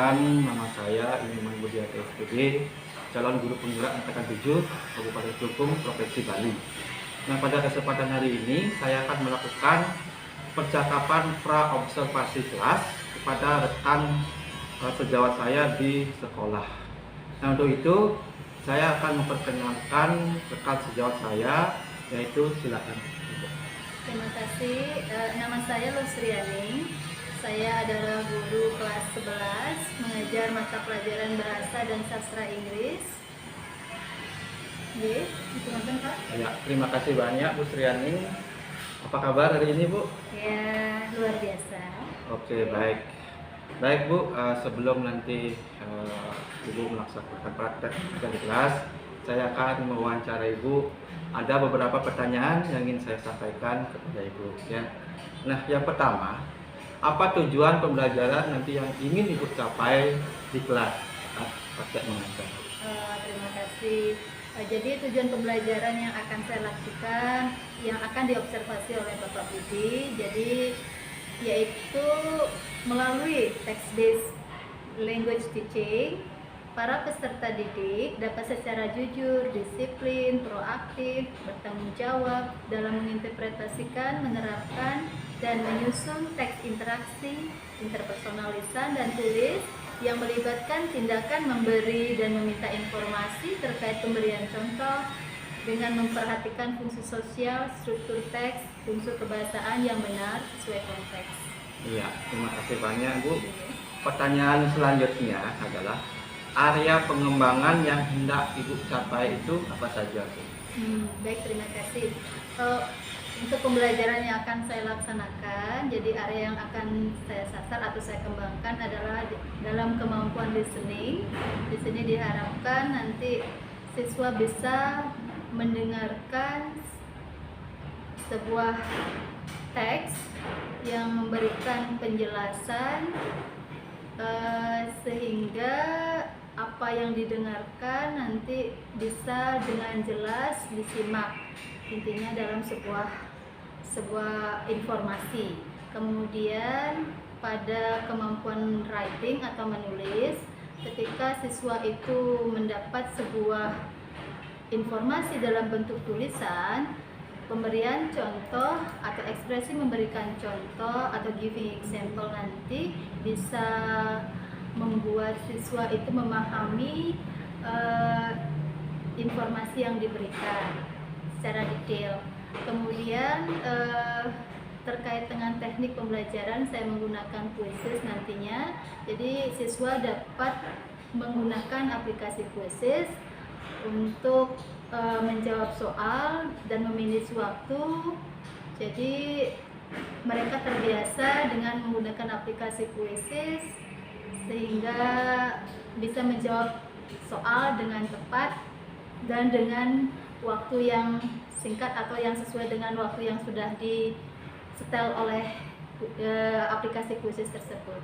Perkenalkan, nama saya Iman Budiarto SPD, calon guru penggerak angkatan 7 Kabupaten Klungkung, Provinsi Bali. Nah, pada kesempatan hari ini saya akan melakukan percakapan pra-observasi kelas kepada rekan sejawat saya di sekolah. Nah, untuk itu saya akan memperkenalkan rekan sejawat saya, yaitu silakan. Terima kasih. Nama saya Losriani. Saya adalah guru kelas 11, mengajar mata pelajaran Bahasa dan Sastra Inggris. Oke, itu nonton Pak. Ya, terima kasih banyak Bu Sriani. Apa kabar hari ini Bu? Ya, luar biasa. Oke, baik. Baik Bu, sebelum nanti Ibu melaksanakan praktek di kelas, saya akan mewawancarai Ibu. Ada beberapa pertanyaan yang ingin saya sampaikan kepada Ibu. Ya. Nah, yang pertama, apa tujuan pembelajaran nanti yang ingin Ibu capai di kelas saat praktek mengajar? Terima kasih. Jadi tujuan pembelajaran yang akan saya lakukan, yang akan diobservasi oleh Bapak Budi, jadi yaitu melalui text-based language teaching, para peserta didik dapat secara jujur, disiplin, proaktif, bertanggung jawab dalam menginterpretasikan, menerapkan, dan menyusun teks interaksi, interpersonal lisan dan tulis yang melibatkan tindakan memberi dan meminta informasi terkait pemberian contoh dengan memperhatikan fungsi sosial, struktur teks, unsur kebahasaan yang benar sesuai konteks. Iya, terima kasih banyak Bu. Pertanyaan selanjutnya adalah area pengembangan yang hendak Ibu capai itu apa saja Bu? Baik, terima kasih. Untuk pembelajaran yang akan saya laksanakan, jadi area yang akan saya sasar atau saya kembangkan adalah dalam kemampuan listening. Di sini diharapkan nanti siswa bisa mendengarkan sebuah teks yang memberikan penjelasan sehingga apa yang didengarkan nanti bisa dengan jelas disimak, intinya dalam sebuah informasi. Kemudian pada kemampuan writing atau menulis, ketika siswa itu mendapat sebuah informasi dalam bentuk tulisan, pemberian contoh atau ekspresi memberikan contoh atau giving example nanti bisa membuat siswa itu memahami informasi yang diberikan secara detail. Kemudian terkait dengan teknik pembelajaran, saya menggunakan quizzes nantinya. Jadi siswa dapat menggunakan aplikasi quizzes untuk menjawab soal dan memanage waktu. Jadi mereka terbiasa dengan menggunakan aplikasi quizzes sehingga bisa menjawab soal dengan tepat dan dengan waktu yang singkat atau yang sesuai dengan waktu yang sudah di-setel oleh aplikasi quizzes tersebut.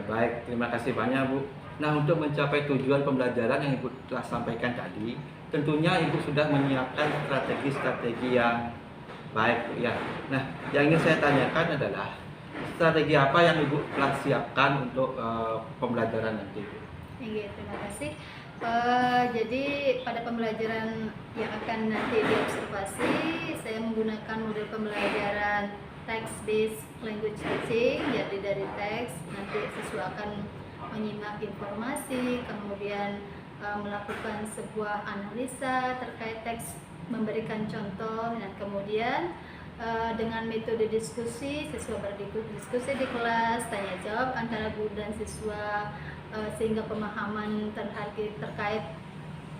Baik, terima kasih banyak Bu. Nah, untuk mencapai tujuan pembelajaran yang Ibu telah sampaikan tadi, tentunya Ibu sudah menyiapkan strategi-strategi yang baik Bu, ya. Nah, yang ingin saya tanyakan adalah strategi apa yang Ibu telah siapkan untuk pembelajaran nanti Bu? Iya, terima kasih. Jadi pada pembelajaran yang akan nanti diobservasi, saya menggunakan model pembelajaran text-based language teaching. Jadi dari teks nanti siswa akan menyimak informasi, kemudian melakukan sebuah analisa terkait teks, memberikan contoh, dan kemudian dengan metode diskusi, siswa berdiskusi di kelas, tanya jawab antara guru dan siswa, sehingga pemahaman terkait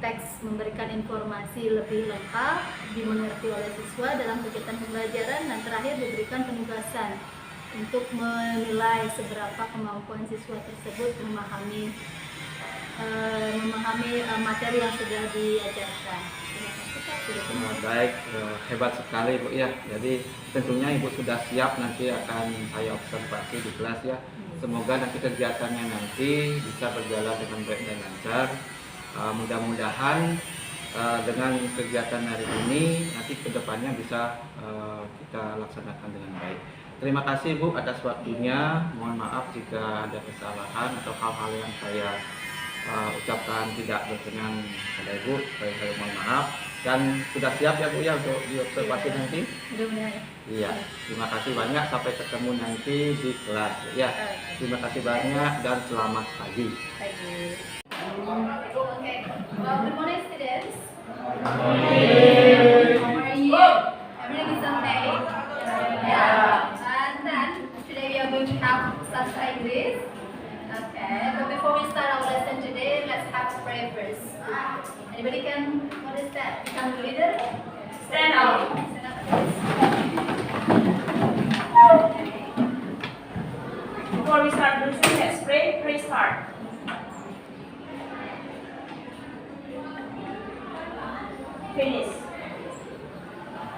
teks memberikan informasi lebih lengkap, dimengerti oleh siswa dalam kegiatan pembelajaran, dan terakhir diberikan penugasan untuk menilai seberapa kemampuan siswa tersebut memahami materi yang sudah diajarkan. Baik, hebat sekali Bu ya. Jadi tentunya Ibu sudah siap, nanti akan saya observasi di kelas ya. Semoga nanti kegiatannya nanti bisa berjalan dengan baik dan lancar. Mudah-mudahan dengan kegiatan hari ini nanti kedepannya bisa kita laksanakan dengan baik. Terima kasih Bu atas waktunya. Mohon maaf jika ada kesalahan atau hal-hal yang saya ucapkan tidak berkenan pada Ibu. Saya mohon maaf. Dan sudah siap ya Bu ya untuk diobservasi nanti? Mudah-mudahan. Iya, terima kasih banyak. Sampai ketemu nanti di kelas. Ya, terima kasih banyak dan selamat pagi. Okay. Good morning, students. How are you? Everything is okay? Yeah. And then today we are going to have Sastra English. Okay. But before we start our lesson today, let's have a prayer first. Anybody can? What is that? Become the leader. Stand up. Stand up. Okay. Before we start the lesson, let's pray. Pray start. Finish.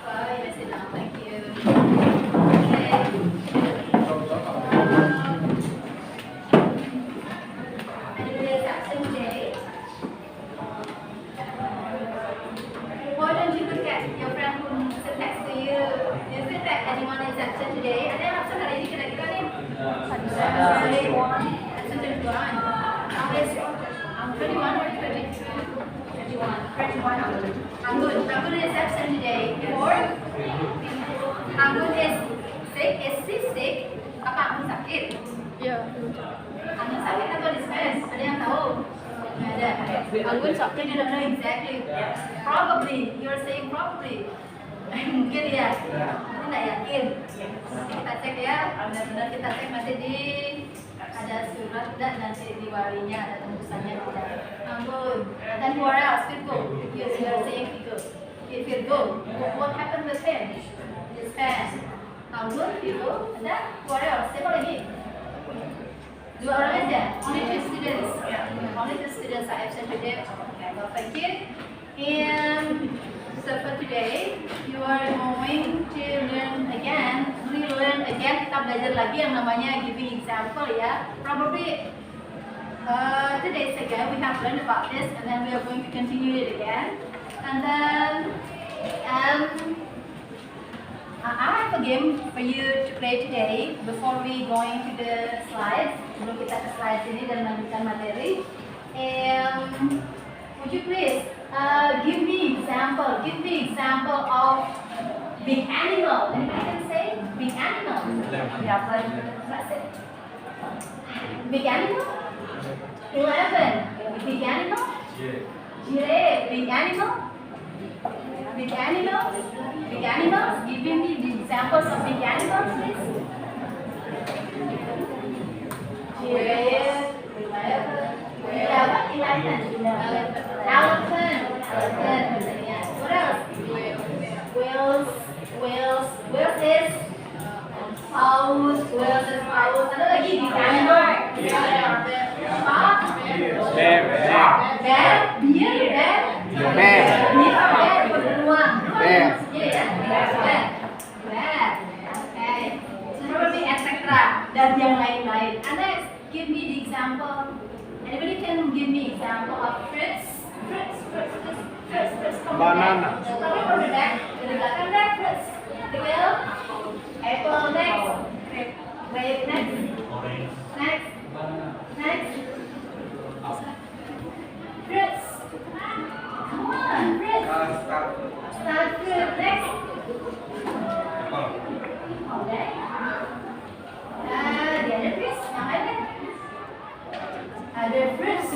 Bye. Let's sit down. Thank you. Okay. Anybody has absent today? Why don't you look at your friend who sits next to you? Do you feel that anyone is absent today? Ada yang absent hari ini kira-kira nih? Absent 21. How is 21 or 22? 21. Anggun is absent today. Or Anggun is sick. Is she sick? Apa Anggun sakit? Iya, Anggun sakit atau dismiss? Ada yang tahu? Nggak ada. Anggun sakit. You don't know exactly. Probably. You're saying probably. Mungkin ya. Nanti nggak yakin. Nanti kita cek ya. Benar-benar kita cek nanti di ada surat dan nanti di walinya ada tembusannya tidak. Anggun. Dan who else? Virgo. You're saying Virgo. Okay, Virgo. What happened with him? His past. Anggun, Virgo. Ada? Who else? Siapa lagi? Dua orang aja. Only two students. Only two students are absent today. Okay, well, thank you. And so for today, you are going to learn again. Relearn again. Kita belajar lagi yang namanya giving example ya. Probably 2 days ago we have learned about this, and then we are going to continue it again. And then I have a game for you to play today before we going to the slides. Sebelum kita ke slides ini dan melanjutkan materi. And would you please give me example of big animal. Anybody can say big animal? Yeah, but that's it. Big animal? 11. Big animal? Giraffe. Big animal? Big animals? Big animals? Give me the examples of big animals, please. Giraffe. 11. Elephant. What else? Whales is paus. Ada lagi big animal. Shark. Bear. Beruang. Bear. Okay. Probably etc. Dan yang lain-lain. And next, give me the example. Anybody can give me example of fruits? Banana. Tapi from the back, dari belakang deh, fruits. Apple. Next. Grape next. Fruits. Come on, fruits. Start fruit. Next. Okay. The other fruits. Yang lain deh. Ada fruits.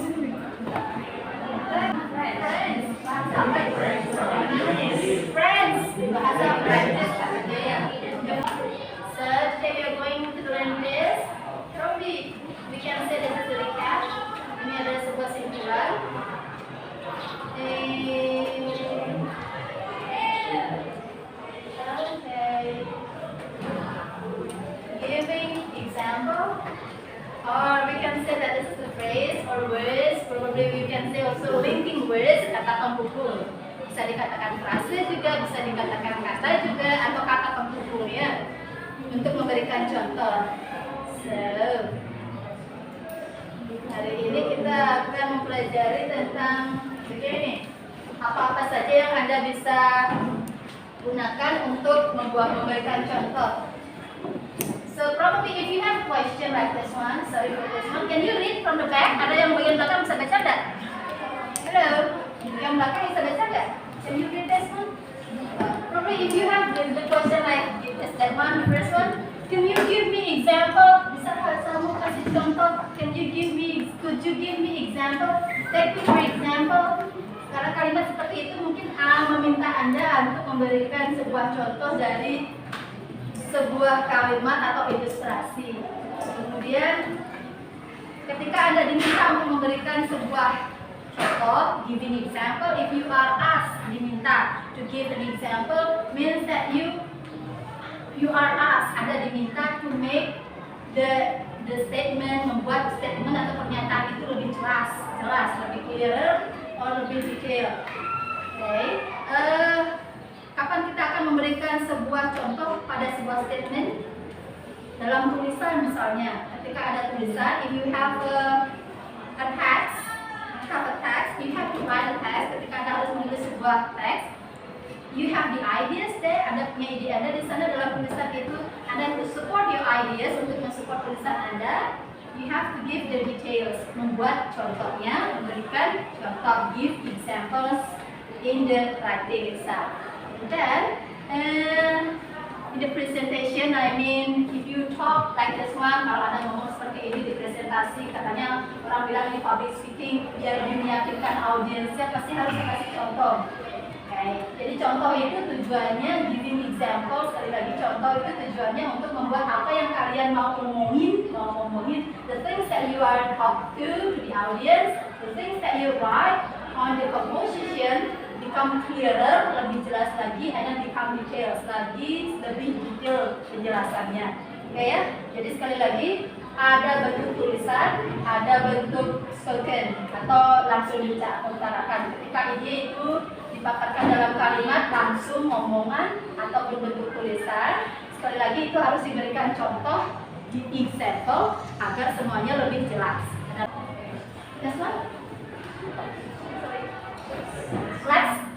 Friends. Bahasa Prancis katanya. So today we are going to learn this. Probably we can say this is a recap. Ini ada sebuah simpulan. Okay. Giving example, or we can say that this is a phrase or words. Probably we can say also linking words, kata penghubung. Bisa dikatakan frase juga, bisa dikatakan kata juga, atau kata penghubung ya. Untuk memberikan contoh. So, hari ini kita akan mempelajari tentang begini. Apa-apa saja yang Anda bisa gunakan untuk memberikan contoh. So probably if you have question like this one, sorry for this one, can you read from the back? Ada yang bagian belakang bisa baca nggak? Hello, yang belakang bisa baca nggak? Can you read this one? Probably if you have the question like this, that one, the first one, can you give me example? Bisa kamu kasih contoh? Could you give me example? Take me for example. Karena kalimat seperti itu mungkin A meminta Anda untuk memberikan sebuah contoh dari sebuah kalimat atau ilustrasi. Kemudian ketika Anda diminta untuk memberikan sebuah contoh, giving example, if you are asked, diminta to give an example, means that you are asked, Anda diminta to make the statement, membuat statement atau pernyataan itu lebih jelas, lebih clear, or lebih detail. Okay. Kapan kita akan memberikan sebuah contoh pada sebuah statement? Dalam tulisan misalnya, ketika ada tulisan, if you have a text, you have to write a text. Ketika Anda harus menulis sebuah teks, you have the ideas there, Anda punya ide Anda di sana dalam tulisan itu. Anda to support your ideas, untuk mensupport tulisan Anda, you have to give the details, membuat contohnya, memberikan contoh, give examples in the writing itself. Then, in the presentation, I mean, if you talk like this one, kalau Anda ngomong seperti ini di presentasi, katanya orang bilang ini public speaking, biar lebih meyakinkan audiensnya, pasti harus kasih contoh. Okay. Jadi contoh itu tujuannya, giving example, sekali lagi contoh itu tujuannya untuk membuat apa yang kalian mau ngomongin, the things that you are talk to the audience, the things that you write on the composition become clearer, lebih jelas lagi, and then become details lagi, lebih detail penjelasannya. Oke ya, jadi sekali lagi ada bentuk tulisan, ada bentuk spoken atau langsung diutarakan. Ketika ide itu dipaparkan dalam kalimat, langsung ngomongan atau berbentuk tulisan, sekali lagi itu harus diberikan contoh di example agar semuanya lebih jelas. Next one.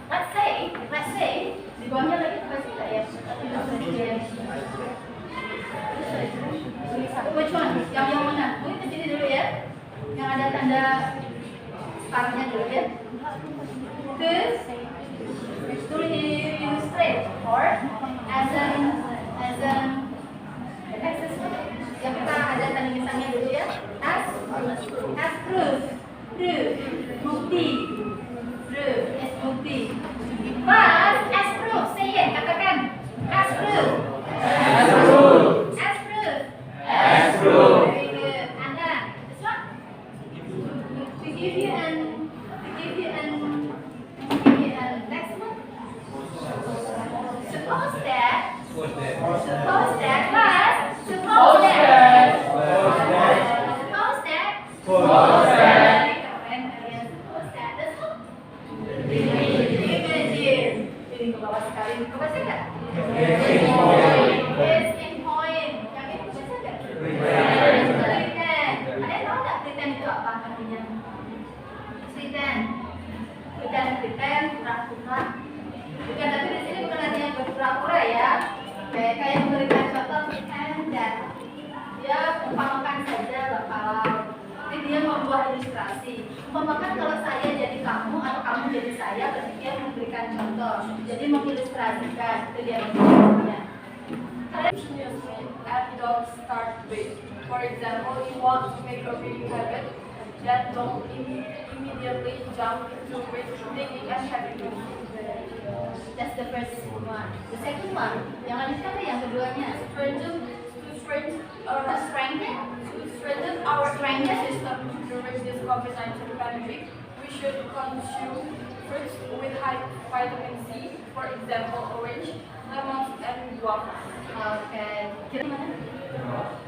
Let's say di bawahnya lagi pasti tidak ya? Which one? Yang mana? Mungkin ke sini dulu ya. Yang ada tanda startnya dulu ya. To illustrate or as an yang kita ada tanda misalnya dulu ya. As proof, bukti, bukti. Mas, as proof, say it, katakan. As proof. Very good. Anda, this one. To give you an next one. Suppose that. Bukan, tapi di sini bukan artinya berpura-pura ya. Kayak memberikan contoh pretend that dia umpamakan saja bakal dia membuat ilustrasi. Umpamakan kalau saya jadi kamu atau kamu jadi saya, ketika memberikan contoh. Jadi mengilustrasikan itu dia maksudnya. And don't start with. For example, you want to make a reading habit, then don't immediately jump into it, thinking and having it. That's the first one. The second one, yang lanjutkan ke yang keduanya. To strengthen our Strengthen. immune system during this COVID-19 pandemic, we should consume fruits with high vitamin C, for example, orange, lemons, and guava. Oke. Kira mana?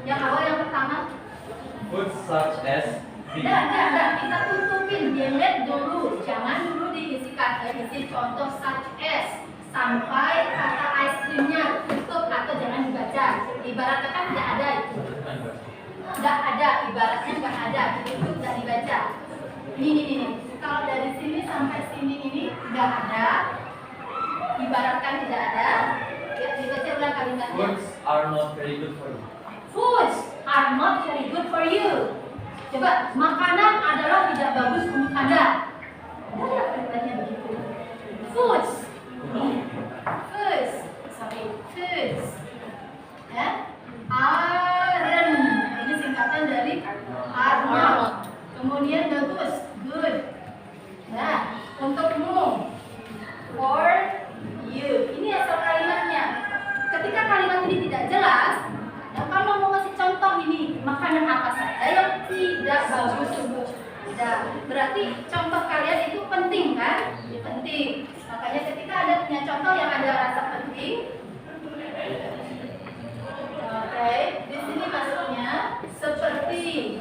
Yang awal yang pertama. Foods such as fish. Enggak, kita tutupin, delete dulu. Jangan dulu diisi contoh such as sampai kata ice creamnya tutup atau jangan dibaca. Ibaratnya kan tidak ada itu. Tidak ada, ibaratnya nggak ada, ditutup nggak dibaca. Ini. Kalau dari sini sampai sini ini nggak ada, ibaratkan tidak ada. Ya, dibaca ulang kalimatnya. Foods are not very good for you. Foods are not very good for you. Coba, makanan adalah tidak bagus untuk Anda. Ada nggak kalimatnya begitu? Foods. Foods. Sorry, foods. Ya. Aren't. Ini singkatan dari are not. Kemudian bagus, good. Nah, untukmu. For you. Ini asal kalimatnya. Ketika kalimat ini tidak jelas, dan kalau mau kasih contoh ini, makanan apa saja yang tidak bagus. Tidak. Berarti contoh kalian itu penting kan? Penting. Makanya ketika ada punya contoh yang ada rasa penting, oke, di sini masuknya seperti,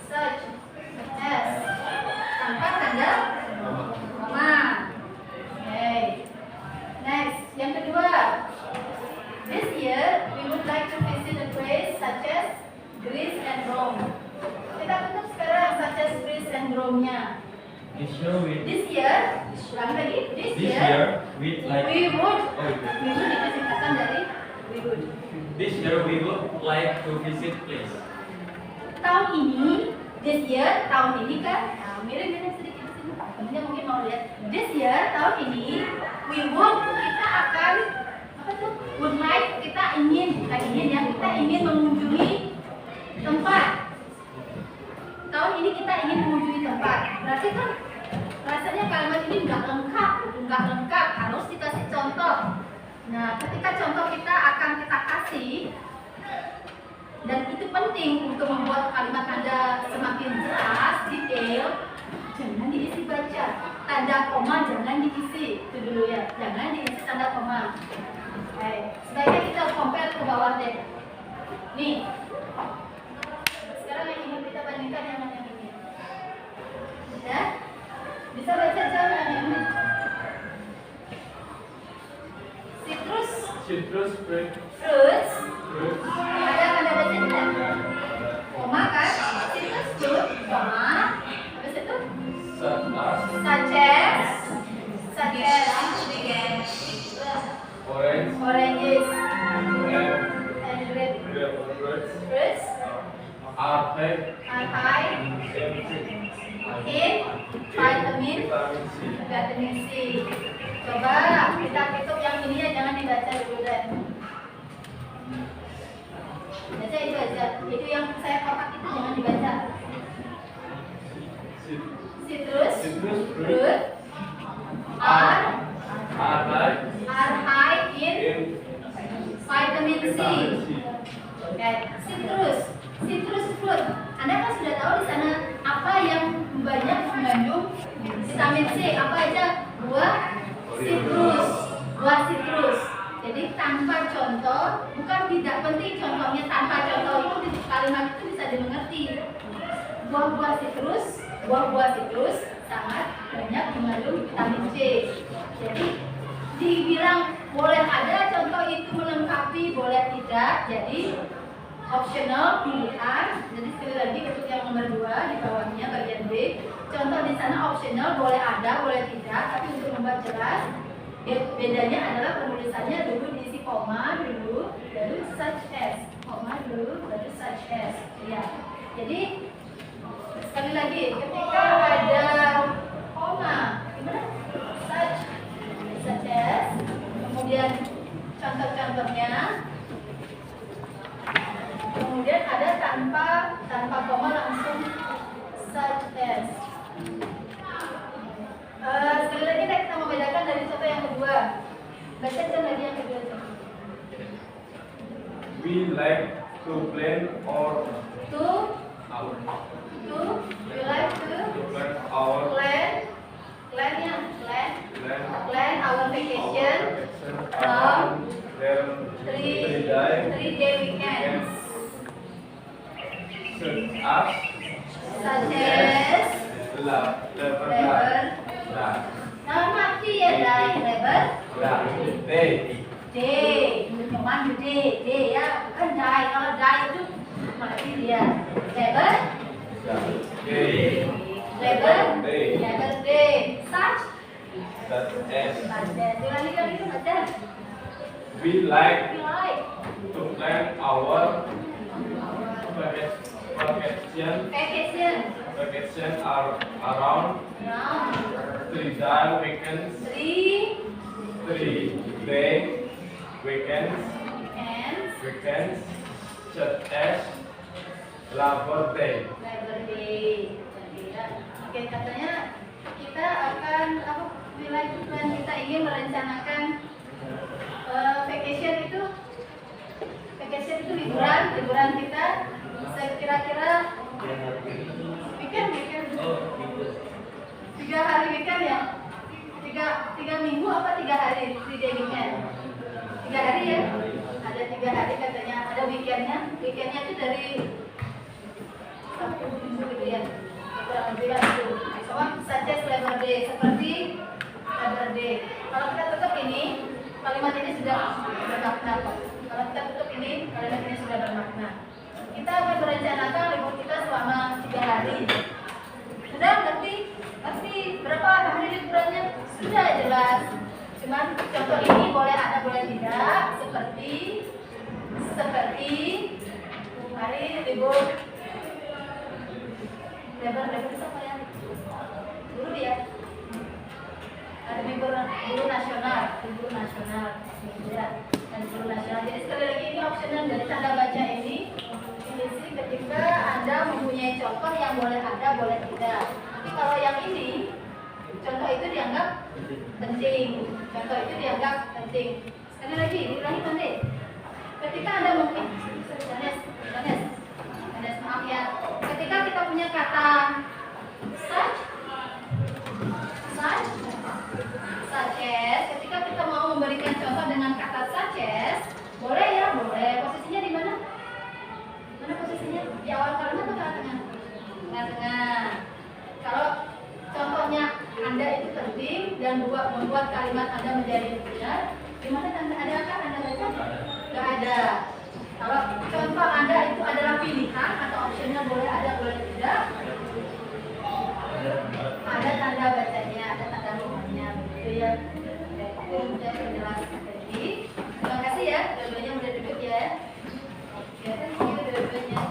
such as, tanpa tanda koma. Oke. Next, yang kedua. This year, we would like to visit a place such as Greece and Rome. Kita tutup sekarang such as Greece and Rome-nya. This year This year, ulang lagi. This we year, like we would. Oh, okay. We would itu singkatan dari we would. This year we would like to visit place. Tahun ini, this year, tahun ini kan, nah, mirip-mirip sedikit di sini. Temennya mungkin mau lihat. This year, tahun ini, we would, kita akan apa tuh? Would like, kita ingin, bukan ingin ya, kita ingin mengunjungi tempat. Tahun ini kita ingin mengunjungi tempat. Berarti kan rasanya kalimat ini nggak lengkap, harus dikasih contoh. Nah, ketika contoh kita akan kita kasih, dan itu penting untuk membuat kalimat Anda semakin jelas, detail. Jangan diisi baca, tanda koma jangan diisi, itu dulu ya, jangan diisi tanda koma. Sebaiknya kita compare ke bawah deh. Nih, sekarang yang ini kita bandingkan yang ini. Ya, bisa baca jauh yang ini. Citrus fruit. Fruits. Fruit. Ada tanda baca tidak? Koma kan? Citrus fruit, koma. Habis itu? Such as Such as. orange Oranges and and red grapefruits fruits are high are high in vitamin C. Coba kita tutup yang ini ya, jangan dibaca dulu deh. Baca itu aja. Itu yang saya kotak itu jangan dibaca. Citrus fruit are high in vitamin C. Oke, citrus fruit. Anda kan sudah tahu di sana apa yang banyak mengandung vitamin C. Apa aja? Buah citrus. Jadi tanpa contoh, bukan tidak penting contohnya, tanpa contoh itu di kalimat itu bisa dimengerti. Buah-buah citrus sangat banyak mengandung vitamin C. Jadi dibilang boleh ada contoh itu melengkapi, boleh tidak. Jadi optional, pilihan. Jadi sekali lagi untuk yang nomor 2 di bawahnya bagian B, contoh di sana optional, boleh ada, boleh tidak. Tapi untuk membuat jelas, bedanya adalah penulisannya dulu diisi koma dulu, lalu such as, koma dulu, lalu such as. Ya. Jadi sekali lagi, ketika ada koma, gimana? Such as, kemudian contoh-contohnya, kemudian ada tanpa koma langsung such as. Sekali lagi kita membedakan dari contoh yang kedua. Baca lagi yang kedua. we like to plan or To our we like to plan our plan our vacation from their three day weekends. Such as labor. Nah, mati ya labor. Day, cuman day ya, bukan die. Kalau die itu mati dia. Labor day. Such as. Ulangi baca. We like We like to plan our vacation are around Round. 3 day weekends, 3 day weekends, Weekends. such as Labor Day. Labor Day. Oke, katanya kita akan wilayah plan kita ingin merencanakan vacation itu liburan kita kira-kira weekend 3 hari weekend ya, 3 minggu apa 3 hari 3 day weekend, 3 hari ya, ada 3 hari katanya, ada weekendnya itu dari Sabtu Minggu gitu ya, kurang lebih lah itu. Sama saja Labor Day, seperti Labor Day. Kalau kita tutup ini, kalimat ini sudah bermakna kok. Kalau kita tutup ini, kalimat ini sudah bermakna. Kita akan merencanakan libur kita selama 3 hari. Sudah ngerti berapa hari liburannya? Sudah jelas. Cuman contoh ini boleh ada boleh tidak, seperti hari libur Labor apa ya? Guru dia. Ada libur nasional, ya. Dan libur nasional. Jadi sekali lagi ini opsional dari tanda baca ini diisi ketika Anda mempunyai contoh yang boleh ada, boleh tidak. Tapi kalau yang ini contoh itu dianggap penting. Sekali lagi, diulangi nanti. Ketika Anda mungkin Danes, maaf ya. Ketika kita punya kata such as, ketika kita mau memberikan contoh dengan kata such as, boleh ya, boleh. Posisinya di mana? Mana posisinya? Di awal kalimat atau tengah-tengah? Tengah-tengah. Kalau contohnya Anda itu penting dan membuat kalimat Anda menjadi benar, di mana ada kan Anda baca? Nggak ada. Kalau contoh Anda itu adalah pilihan atau opsionnya boleh ada, boleh tidak, ada tanda bacanya, ada tanda rumahnya, begitu ya. Itu sudah penjelasan tadi. Terima kasih ya, dua-duanya udah duduk ya. Oke, itu dua-duanya.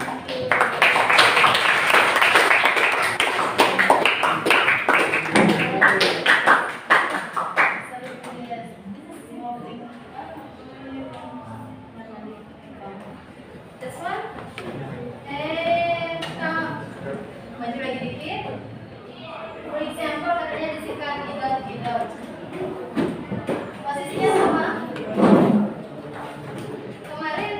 This one, maju lagi dikit. For example, katanya disingkat idot. Posisinya sama. Kemarin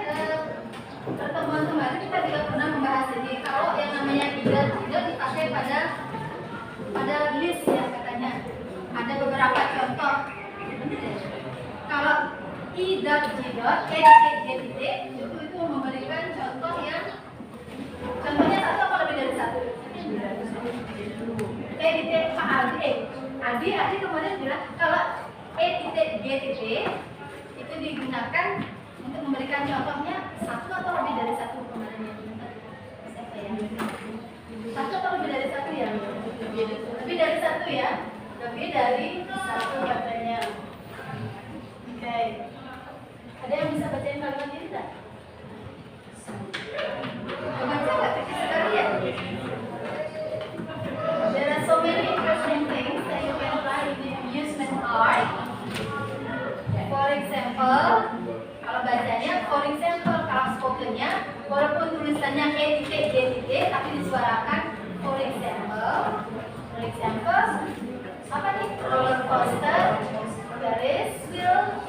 pertemuan kemarin kita juga pernah membahas ini. Kalau yang namanya idot dipakai pada list ya katanya. Ada beberapa contoh. Kalau idot, itu memberikan contoh yang contohnya satu apa lebih dari satu. Adi kemarin bilang kalau itu digunakan untuk memberikan contohnya satu atau lebih dari satu kemarin ya. Satu atau lebih dari satu ya? Lebih dari satu ya? Lebih dari satu katanya. Oke. Ada yang bisa bacain kalimat ini tidak? Baca nggak kecil sekali ya? There are so many interesting things that you can try in the amusement park. For example, kalau bacanya, for example, kalau spokennya, walaupun tulisannya tapi disuarakan for example, apa nih? Roller coaster, Ferris wheel,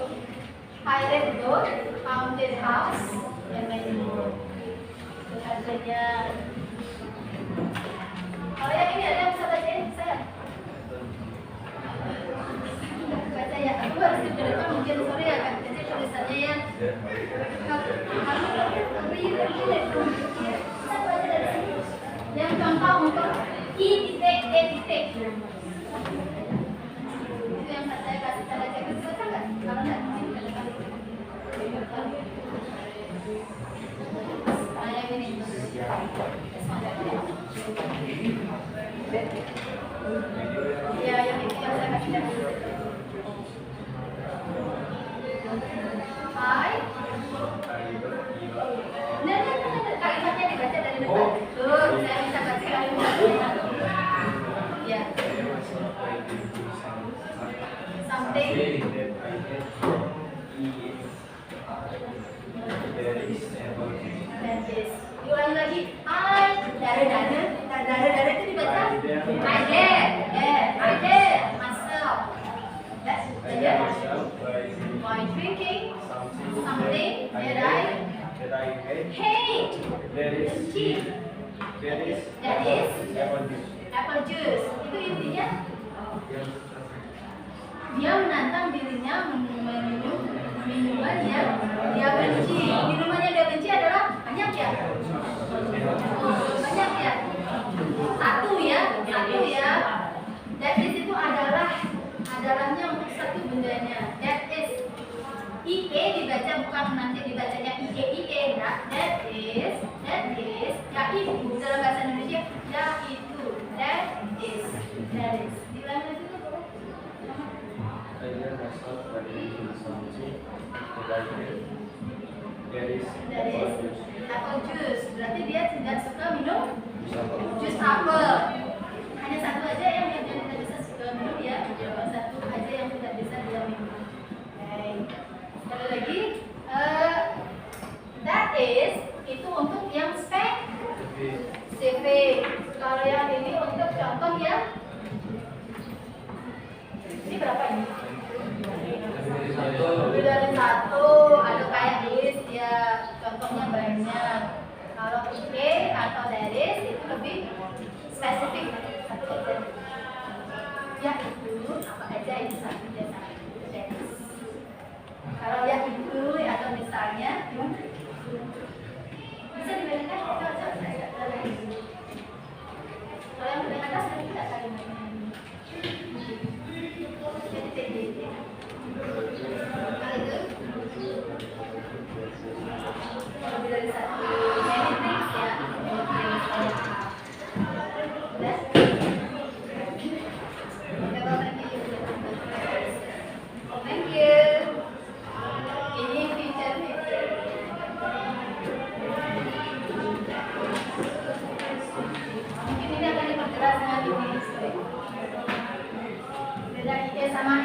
pirate boat, haunted house, dan lain-lain. Itu artinya. Kalau yang ini ada yang bisa bacain, saya baca ya. Aku harus ke depan mungkin sorry ya kan, jadi tulisannya ya. Saya baca dari sini. Yang contoh untuk I.E. Itu yang saya kasih tanda cek baca nggak? Kalau nggak, sini kali. Nah yang ini. Ya, yang ini yang saya kasih lihat. Hi. That is. Diulangi lagi. Dada itu dibaca. I dare myself. That's by drinking something that I hate. Benci. That is apple juice. Itu intinya dia menantang dirinya meminum minuman yang dia benci. Minuman yang dia benci adalah banyak ya. Banyak ya. Satu ya. That is itu adalahnya untuk satu bendanya. That is. IE dibaca bukan nanti dibacanya IE enggak. That is yaitu dalam bahasa Indonesia yaitu. That is. Diulangi lagi tuh. That is apple juice. Berarti dia tidak suka minum jus apel. Hanya satu aja yang tidak bisa suka minum ya. Satu aja yang tidak bisa dia minum. Oke. Sekali lagi, that is itu untuk yang spesifik. Kalau yang ini untuk contoh yang ini berapa ini? Lebih dari satu, ada kayak this ya, contohnya banyak. Kalau IE atau that is itu lebih spesifik, satu aja. Ya itu apa aja itu satu aja satu. That is. Kalau yang itu atau misalnya bisa dibedakan kalau yang di atas nanti tidak kalimatnya. Jadi TDT. Lebih dari satu. Many things ya. Thank you. Ini feature. Mungkin ini akan diperjelas dengan ini. Beda IE sama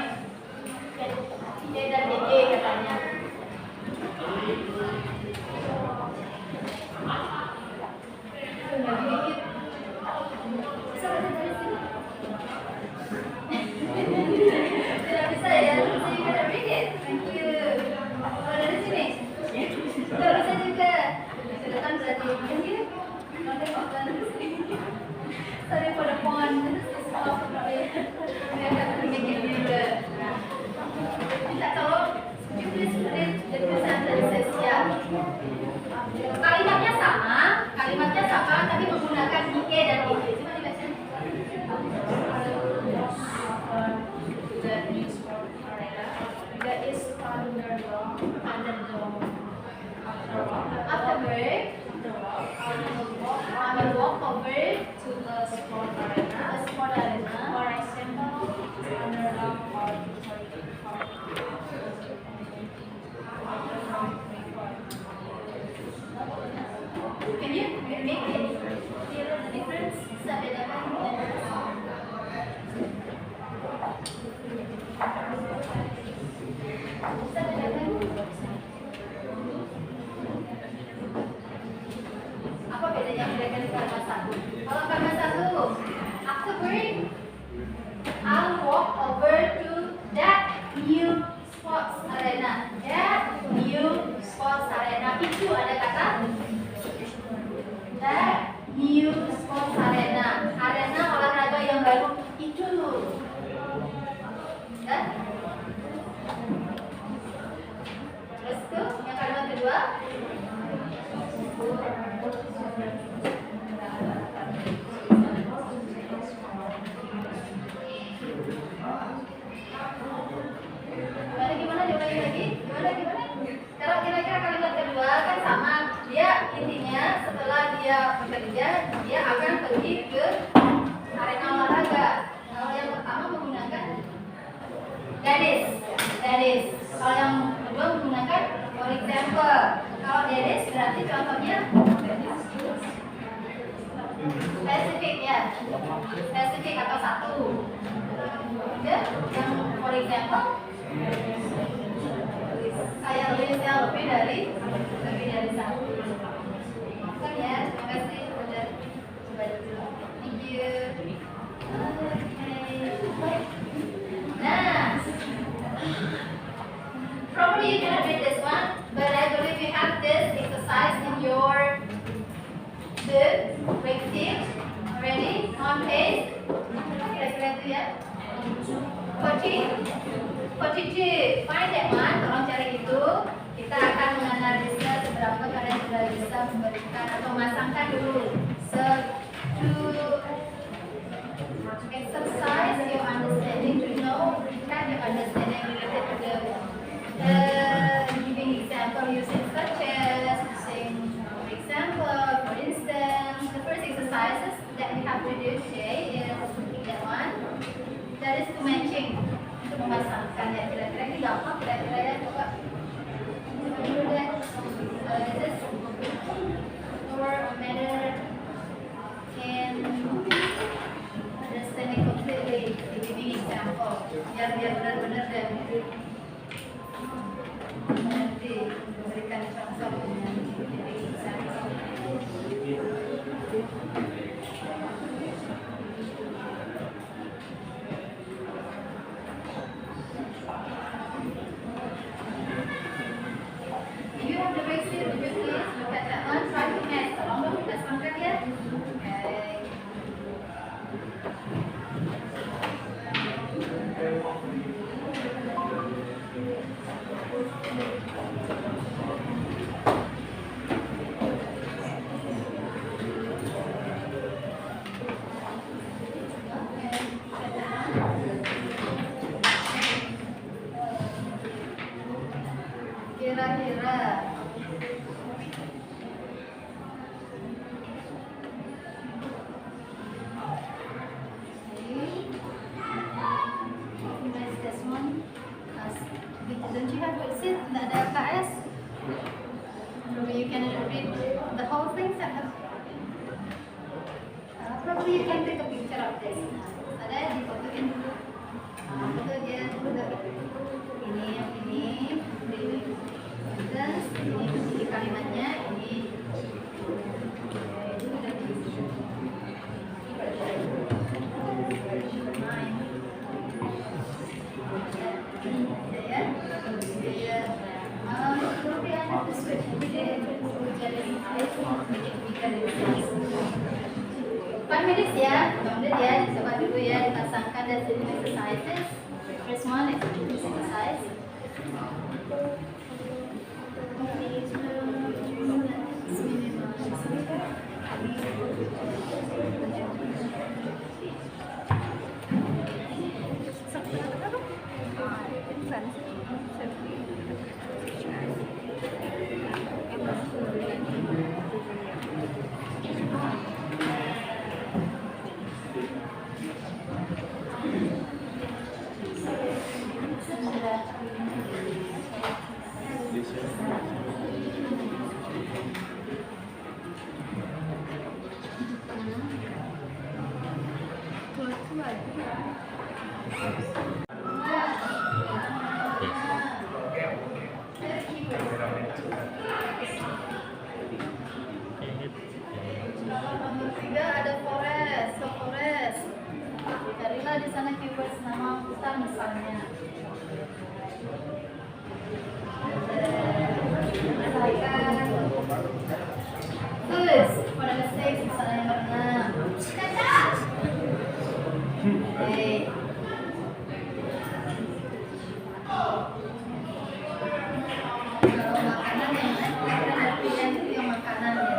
IE dan DE katanya. Lagi dikit. Bisa baca dari sini? Tidak bisa ya. So you gotta read it. Thank you. Kalau dari sini? Tidak bisa juga. Sudah kan berarti thank you. Nanti makan dari sini. Sorry for the fun. This is all for the mereka bikin juga. Minta tolong you please read the two sentences ya. Kalimatnya sama, tapi menggunakan IE dan IE. Coba dibaca. That is Afterward, I will walk over To the sport arena. the sport arena. For example, underdog or Can you make it feel the difference? Bisa bedakan? Bisa bedakan? Apa bedanya membedakan kalimat satu? Kalau kalimat satu, afterward, I'll walk over to that new sports arena. That new sports arena itu ada kata that new sports arena. Arena olahraga yang baru itu. Ya? Terus tuh yang kalimat kedua. Gimana diulangi lagi? Gimana? Kalau kira-kira kalimat kedua kan sama, dia intinya setelah dia bekerja, dia akan pergi ke arena olahraga. Kalau yang pertama menggunakan that is. Kalau yang kedua menggunakan for example. Kalau that is berarti contohnya spesifik ya, spesifik atau satu. Ya, yang for example saya list yang lebih dari Quantity, find that one, tolong cari itu. Kita akan menganalisa seberapa kalian sudah bisa memberikan atau memasangkan dulu. So, to exercise your understanding, to know kind of understanding related to the giving example using such as using example, for instance, the first exercises that we have to do today is that one, that is to matching, untuk memasangkan ya, kira-kira ini gampang kira-kira ya, coba dulu deh. This is more matter in understanding completely the giving example, biar benar-benar dan nanti memberikan contoh dengan giving example. You have the basic, would you please look at that one, try to match. Tolong dong, kita sangkan ya. Okay. Kira-kira this one, don't you have worksheet? Tidak ada KS? Probably you can read the whole thing. Probably you can take a picture of this. Ada difotoin dulu. Foto dia dulu. Ini yang ini. Dan ini kalimatnya ini. Five minutes ya, 5 menit ya, coba dulu ya, dipasangkan dan sini exercises. First one is this exercise. Nomor 3 ada forest, so forest. Carilah di sana keywords nama hutan misalnya. Tulis pada mistakes misalnya nomor 6. Oke. Kalau makanan yang ada pilihan itu yang makanan ya.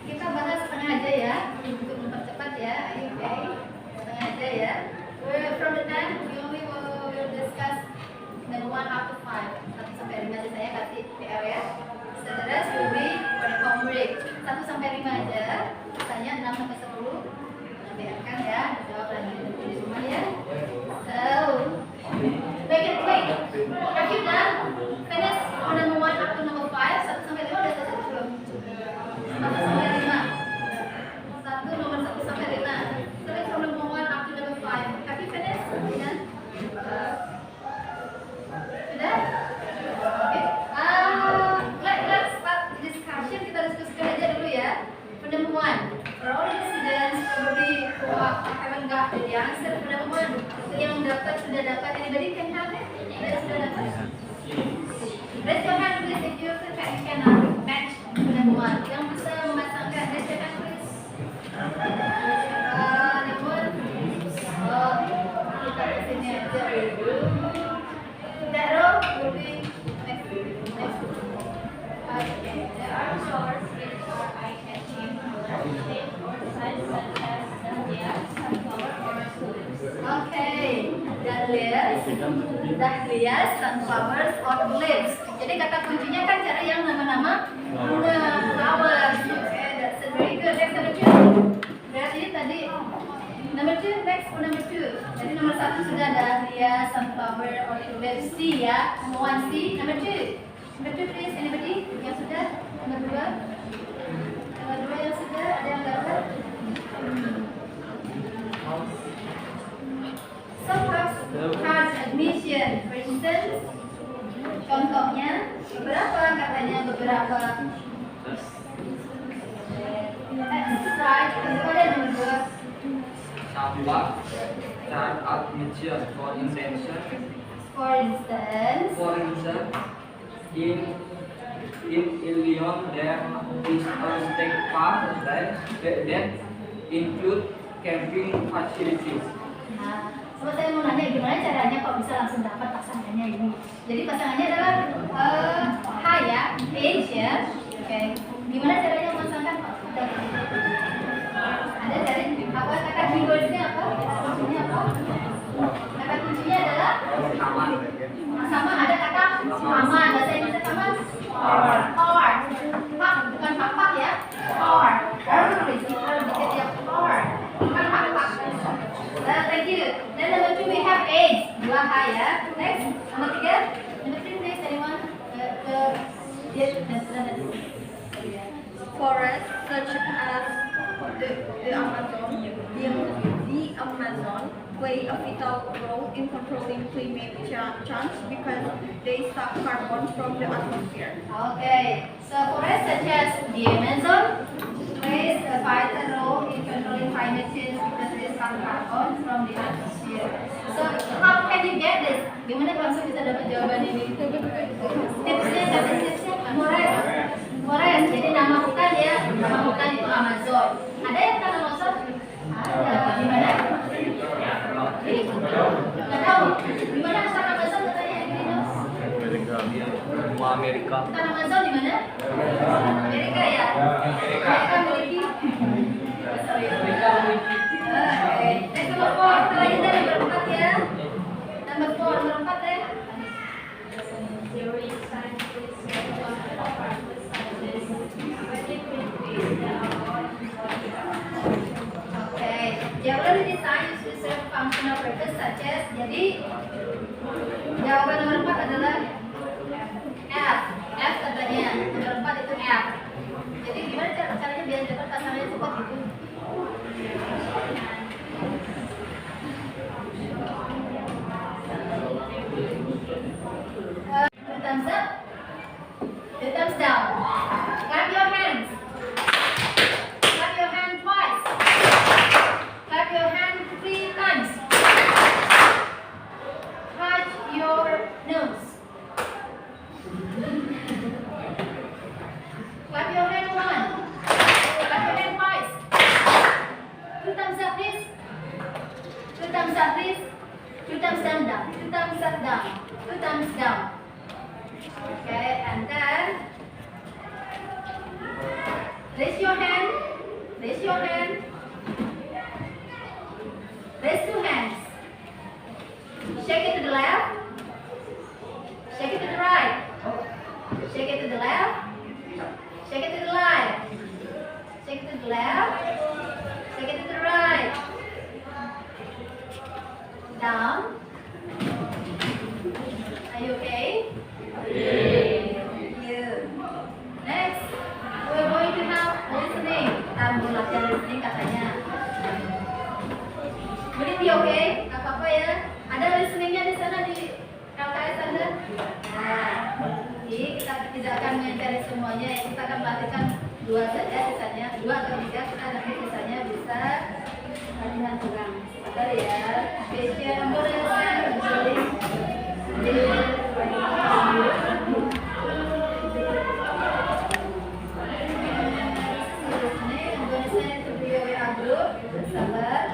Kita bahas setengah aja ya untuk mempercepat ya. Ayo, okay. Setengah aja ya. From the 10 we only will discuss number 1 up to 5. 1 sampai 5 aja saya kasih PR ya. So the rest will be for the homework. 1 sampai 5 aja. Sisanya 6 sampai 10. Nah, biarkan ya. Jawab lagi di rumah ya. So wait. Have you done? Finish on number 1 up to number 5. 1 sampai 5 udah selesai belum? 1 sampai 5. 1 nomor 1 sampai 5. Select from number 1 up to number 5. Have you finished? Sudah? Sudah? Oke. one. For all the students probably who haven't got the answer for number one. Yang sudah dapat, anybody can have it? Yang sudah dapat? Raise your hand please if you cannot match for number one. Yang bisa memasangkan, raise your hand please. Number one. Oh, kita di sini aja dulu. That row will be next. Okay, there are flowers which are eye-catching, such as dahlias, sunflower, or tulips. Okay, dahlias, sunflowers, or tulips. Jadi kata kuncinya kan cari yang nama-nama bunga, flowers. Okay, that's very good. Next number two. Berarti tadi number two, next for number two. Jadi nomor satu sudah dahlia, sunflower, or tulips. C ya, number one C. Number two. Number two please, anybody? Yang sudah? Nomor dua? Nomor dua yang sudah? Ada yang dapat? Some cards admission. For instance, contohnya beberapa katanya beberapa. That's right. Ada nomor dua. Sampah card admission for instance. For instance, in Lyon there is a state park that include camping facilities. nah, sama saya mau nanya gimana caranya kok bisa langsung dapat pasangannya ini. Jadi pasangannya adalah H ya, H ya. Oke, gimana caranya memasangkan Pak? Ada dari apa kata keywordsnya apa? Kata kuncinya apa? Kata kuncinya adalah sama ada kata sama, bahasa Indonesia sama or, pak bukan pak ya, or dikit ya, or bukan pak. Thank you. Then number two we have H, dua H ya. Next nomor tiga, number three please anyone. Forests such as the Amazon play a vital role in controlling climate change because they suck carbon from the atmosphere. Okay, so forests such as the Amazon plays a vital role in controlling climate change because they suck carbon from the atmosphere. So how can you get this? Gimana langsung bisa dapat jawaban ini? Tipsnya, kasih tipsnya, forest. Jadi nama hutan ya, nama hutan itu Amazon. Ada yang tahu Amazon? Ada. Di mana? Nggak tahu. Di mana hutan Amazon katanya? Amerika. Hutan Amazon di mana? Amerika ya. Amerika memiliki. Sorry. Oke. Next number 4. Selanjutnya nomor 4 ya. Nomor 4 ya. Okay, jawaban design to serve functional purpose such as, jadi jawaban nomor 4 adalah F katanya, nomor 4 itu F. Jadi gimana caranya biar dapat pasangannya cepat gitu? Two thumbs up, two thumbs down. Clap your hands. Clap your hand twice. Clap your hand 3 times. Touch your nose. Clap your hand once. Clap your hand twice. 2 thumbs up, please. 2 thumbs up, please. 2 thumbs down. 2 thumbs up, down. 2 thumbs down. Okay, and then raise your hand. Raise your hand. Raise 2 hands. Shake it to the left. Shake it to the right. Shake it to the left. Shake it to the right. Shake it to the left. Shake it to the right. Down. Are you okay? Thank you. Next, we're going to have listening. Kita mau latihan listening katanya. Will it be okay? Gak apa-apa ya. Ada listeningnya di sana di LKS Anda. Nah, jadi kita tidak akan mengajari semuanya. Kita akan melatihkan 2 saja, sisanya 2 atau 3. Bentar ya. Patient number sabar.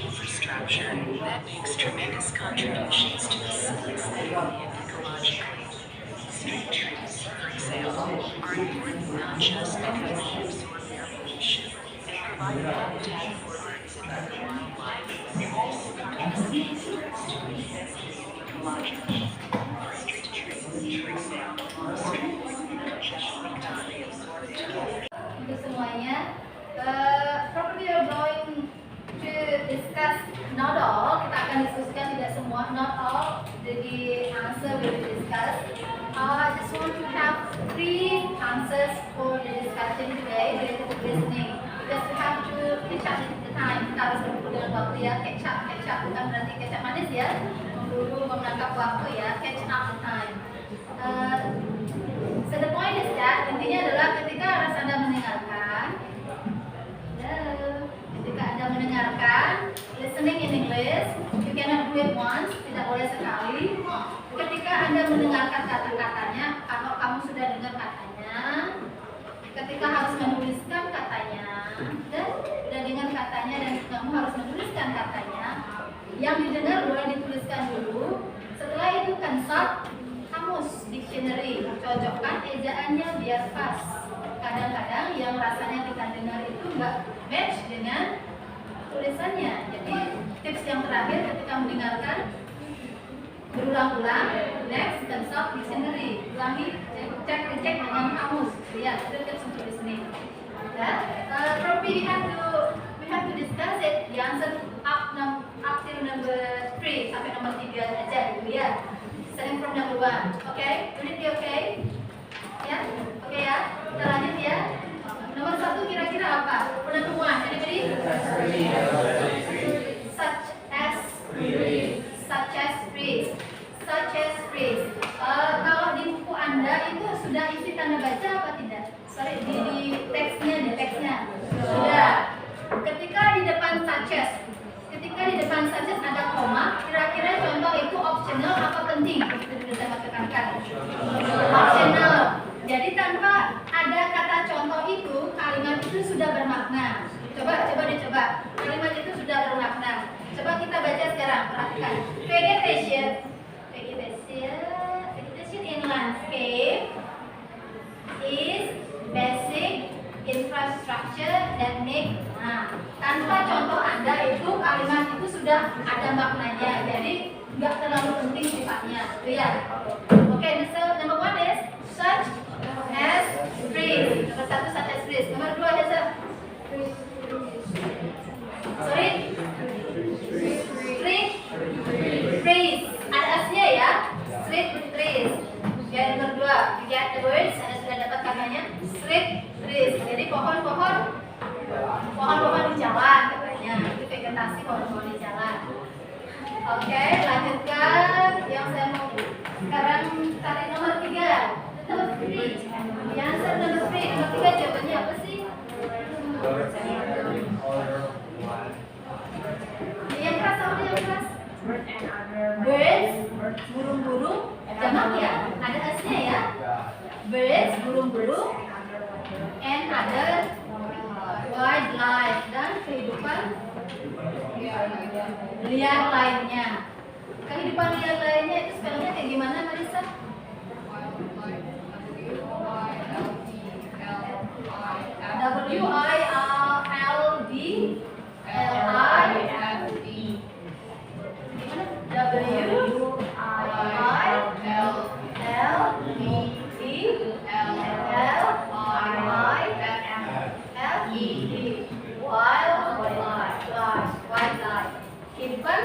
Infrastructure that makes tremendous contributions to the city aesthetically and ecologically. Street trees, for example, are important not just because they absorb air pollution and provide habitat for birds and other wildlife, they also contribute to ecologically. Street trees, for example, are strongly absorbed. Untuk semuanya, probably we are going to discuss not all. Kita akan diskusikan tidak semua, not all. Jadi answer will be discussed. I just want to have 3 answers for the discussion today related to listening. Because we have to catch up with the time. Kita harus berburu dengan waktu ya. Catch up bukan berarti kecap manis ya. Memburu, menangkap waktu ya. Catch up the time. So the point is that intinya adalah ketika Anda mendengarkan, ketika Anda mendengarkan, listening in English, you cannot do it once, tidak boleh sekali. Ketika Anda mendengarkan kata-katanya, kalau kamu sudah dengar katanya, ketika harus menuliskan katanya, dan sudah dengar katanya dan kamu harus menuliskan katanya, yang didengar boleh dituliskan dulu. Setelah itu consult kamus, dictionary, cocokkan ejaannya biar pas. Kadang-kadang yang rasanya kita dengar itu nggak match dengan tulisannya. Jadi tips yang terakhir ketika mendengarkan, berulang-ulang, next consult dictionary, ulangi, cek dengan kamus. Lihat, itu tips untuk listening. Dan probably we have to discuss it. The answer up till number 3 sampai nomor 3 aja dulu ya. Starting from number 1, okay? Will it be okay? Ya, oke ya. Kita lanjut ya. Nomor 1 kira-kira apa? Penentuan. Anybody? Such as phrase. Kalau di buku Anda itu sudah isi tanda baca apa tidak? Sorry, di teksnya. Sudah. Ketika di depan such as ada koma, kira-kira contoh itu optional apa penting? Itu sudah saya tekankan. Optional. Jadi tanpa ada kata contoh itu, kalimat itu sudah bermakna. Coba dicoba. Kalimat itu sudah bermakna. Coba kita baca sekarang, perhatikan. Vegetation in landscape is basic infrastructure that make. Nah, tanpa contoh Anda itu kalimat itu sudah ada maknanya. Jadi nggak terlalu penting sifatnya. Lihat. Oke, so number 1 is such as phrase. Nomor 1 such as phrase. Nomor 2 is sorry. Phrase. Ada asnya ya. Street phrase. Ya, nomor 2. You get the words. Anda sudah dapat katanya. Street phrase. Jadi pohon-pohon di jalan katanya. Itu vegetasi pohon-pohon di jalan. Oke, lanjutkan. Yang saya mau sekarang tarik nomor 3. three. The answer number three. Nomor 3 jawabannya apa sih? Yang keras apa yang keras? Bird and other Birds, burung-burung. Jamak ya, ada S-nya ya. Birds, burung-burung. And other wildlife, dan kehidupan liar lainnya. Kehidupan liar lainnya itu spellnya kayak gimana, Marisa? W-I-R-L-D-L-I-F-E. Wildlife. Kehidupan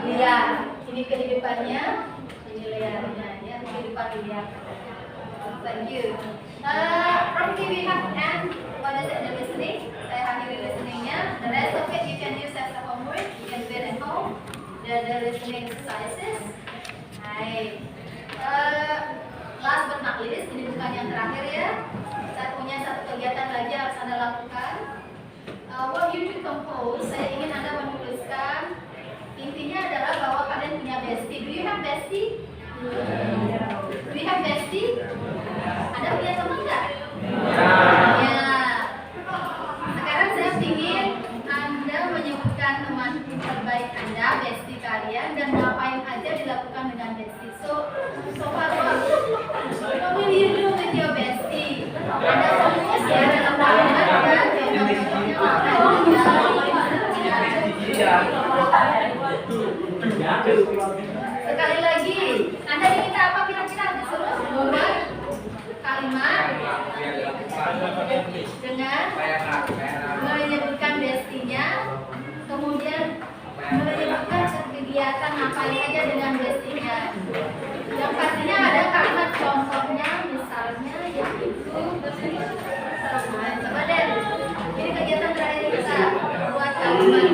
liar. Ini kehidupannya, ini liarnya, ya, kehidupan liar. Thank you. Probably we have and what is it the listening? Saya akhiri listeningnya. The rest of it you can use as a homework. You can do it at home. The listening exercises. Hai. Last but not least, ini bukan yang terakhir ya. Saya punya satu kegiatan lagi yang harus Anda lakukan. Want you to compose. Saya ingin Anda menuliskan. Intinya adalah bahwa kalian punya bestie. Do you have bestie? Do you have bestie? Anda punya teman nggak? Ya. Sekarang saya ingin Anda menyebutkan teman terbaik Anda, bestie kalian, dan ngapain aja dilakukan dengan bestie. So far, what will you do with your bestie? Anda fokus ya dalam kalimat dan sekali lagi, Anda diminta apa kira-kira? Disuruh membuat kalimat dengan menyebutkan bestinya, kemudian menyebutkan kegiatan ngapain aja dengan bestinya. Yang pastinya ada kalimat contohnya, misalnya yaitu coba deh, ini kegiatan terakhir kita buat kalimat.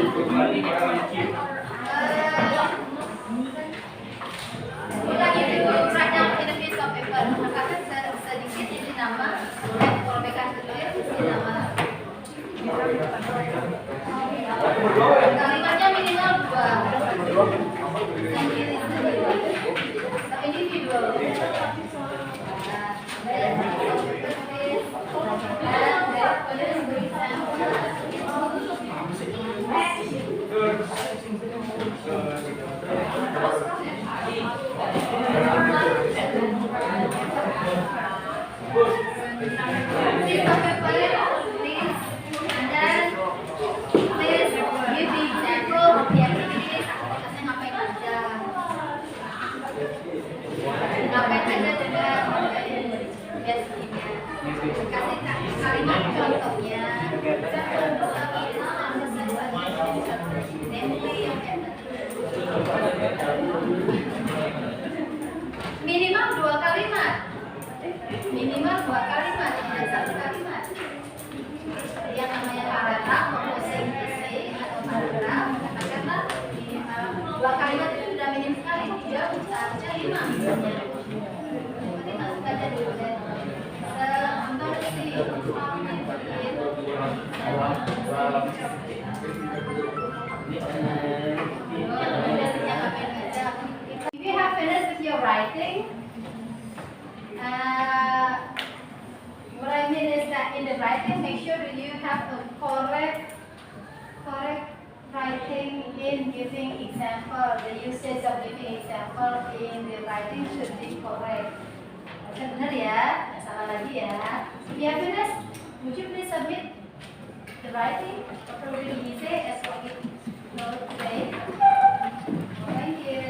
Lagi itu write down in a piece of paper. Maka sedikit isi nama, kalau mereka kecil isi nama. Kalimatnya minimal 2. Yang kiri sendiri, individual. Kalimat contohnya minimal 2 kalimat, minimal 2 kalimat, tidak 1 kalimat. Yang namanya paragraf, closing essay atau paragraf, katakanlah minimal 2 kalimat itu sudah minim sekali, 3 saja 5 misalnya. Nanti masuk aja dulu deh. If you have finished with your writing, what I mean is that in the writing, make sure that you have a correct writing in giving example. The usage of giving example in the writing should be correct. Benar ya, nggak salah lagi ya. If you have finished, would you please submit the writing? Dr. Willy Gize as what it wrote today. Thank you.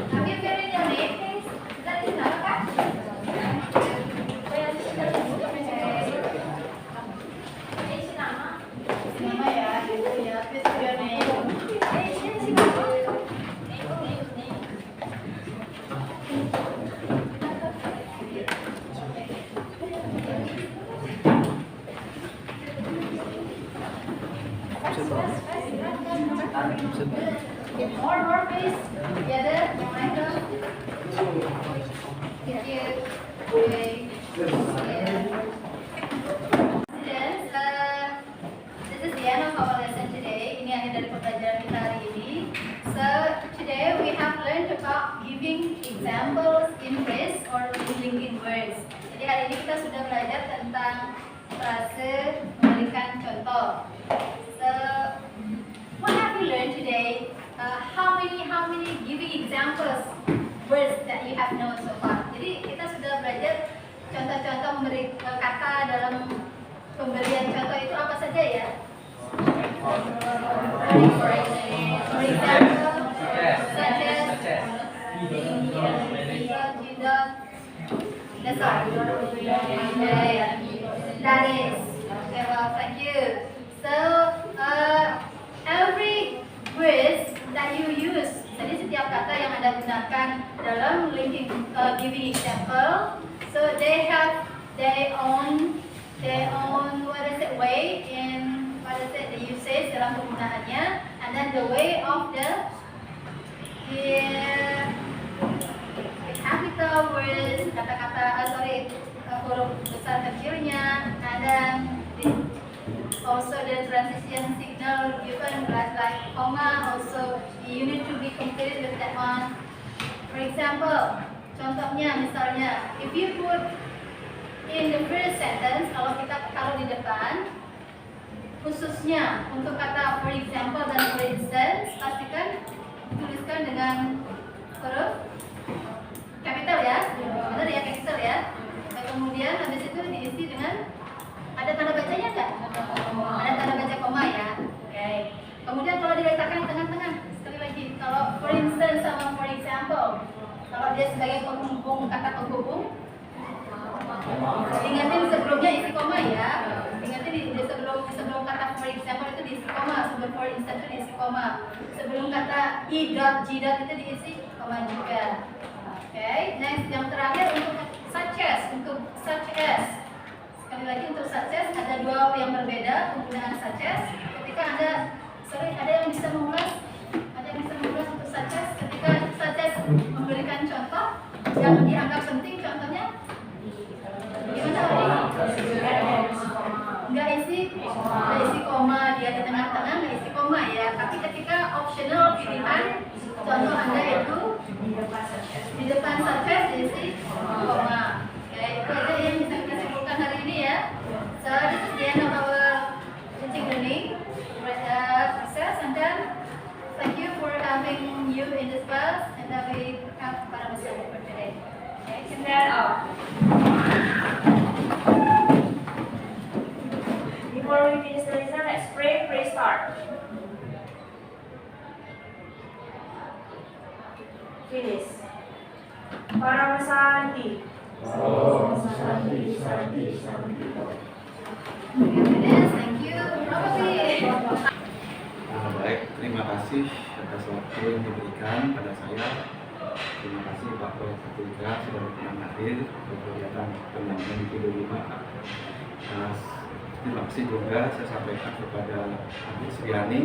Have you filled in your name, please? Sudah di sana kan? Isi nama ya, gitu ya. Please fill your name. Isi nama. Absen. examples in phrase or in linking words. Jadi hari ini kita sudah belajar tentang frase memberikan contoh. So, what have you learned today? How many giving examples words that you have known so far? Jadi kita sudah belajar contoh-contoh memberi kata dalam pemberian contoh itu apa saja ya? For example, such as that's all. Okay, that is. Okay, well, thank you. So, every words that you use, jadi setiap kata yang Anda gunakan dalam linking, giving example, so they have their own way in the usage dalam penggunaannya, and then the way of the capital words, kata-kata huruf besar kecilnya, and then also the transition signal given like comma, also you need to be complete with that one. For example, contohnya misalnya, if you put in the first sentence, kalau kita taruh di depan, khususnya untuk kata for example dan for instance, pastikan tuliskan dengan huruf capital ya, benar ya, capital ya. Dan kemudian habis itu diisi dengan, ada tanda bacanya nggak? Ada tanda baca koma ya. Oke. Kemudian kalau diletakkan di tengah-tengah, sekali lagi, kalau for instance sama for example, kalau dia sebagai penghubung, kata penghubung, ingatin sebelumnya isi koma ya. Ingatin di sebelum kata for example itu diisi koma, sebelum for instance itu diisi koma, sebelum kata i dot g dot itu diisi koma juga. Oke. Next, yang terakhir untuk such as. Sekali lagi untuk such as ada dua yang berbeda penggunaan such as. Ketika ada yang bisa mengulas untuk such as, ketika such as memberikan contoh yang dianggap penting, contohnya gimana tadi? Nggak isi koma, dia di tengah-tengah nggak isi koma ya. Tapi ketika optional pilihan contoh Anda itu di depan such as diisi koma. Oke, itu aja yang bisa kita simpulkan hari ini ya. So this is the end of our teaching learning process, and then thank you for having you in this class, and then we have para masalah for today. Okay, Stand up. Before we finish the lesson, let's pray. Pray start. Finish. Para Masanti. Thank you. Probably. Baik, terima kasih atas waktu yang diberikan pada saya. Terima kasih Pak Prof. Putra sudah berkenan hadir di kegiatan pendampingan Video 5. Terima kasih juga saya sampaikan kepada Ibu Sriani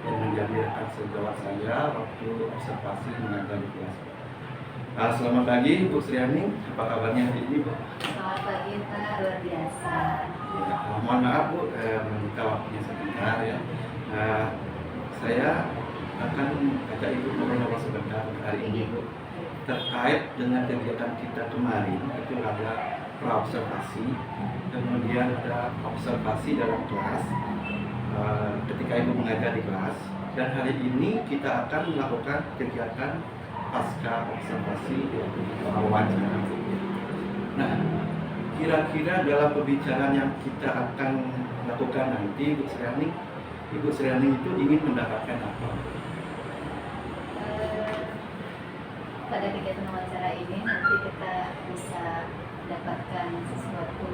yang menjadi rekan sejawat saya waktu observasi mengajar di kelas. Selamat pagi Bu Sriani, apa kabarnya hari ini Bu? Selamat pagi Pak, luar biasa. Ya, mohon maaf Bu, meminta waktunya sebentar ya. Saya akan ajak Ibu ngobrol sebentar hari ini Bu, terkait dengan kegiatan kita kemarin. Itu ada praobservasi, kemudian ada observasi dalam kelas ketika Ibu mengajar di kelas, dan hari ini kita akan melakukan kegiatan pasca observasi wawancara. Nah, kira-kira dalam pembicaraan yang kita akan lakukan nanti, Ibu Sriani itu ingin mendapatkan apa? Pada kegiatan wawancara ini nanti kita bisa mendapatkan sesuatu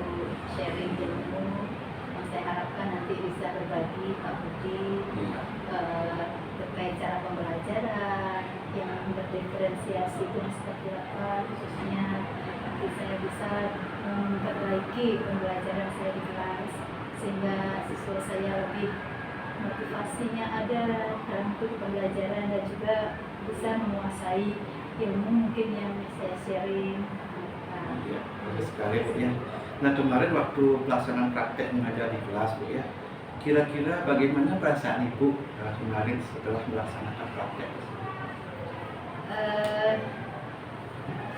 sharing ilmu yang saya harapkan nanti bisa berbagi Pak Budi terkait cara pembelajaran yang berdiferensiasi itu seperti apa, khususnya nanti saya bisa memperbaiki pembelajaran saya di kelas sehingga siswa saya lebih motivasinya ada dalam pembelajaran dan juga bisa menguasai ilmu mungkin yang saya sharing. Ya, bagus sekali Bu ya. Nah, kemarin waktu pelaksanaan praktek mengajar di kelas Bu ya, kira-kira bagaimana perasaan Ibu kemarin setelah melaksanakan praktek?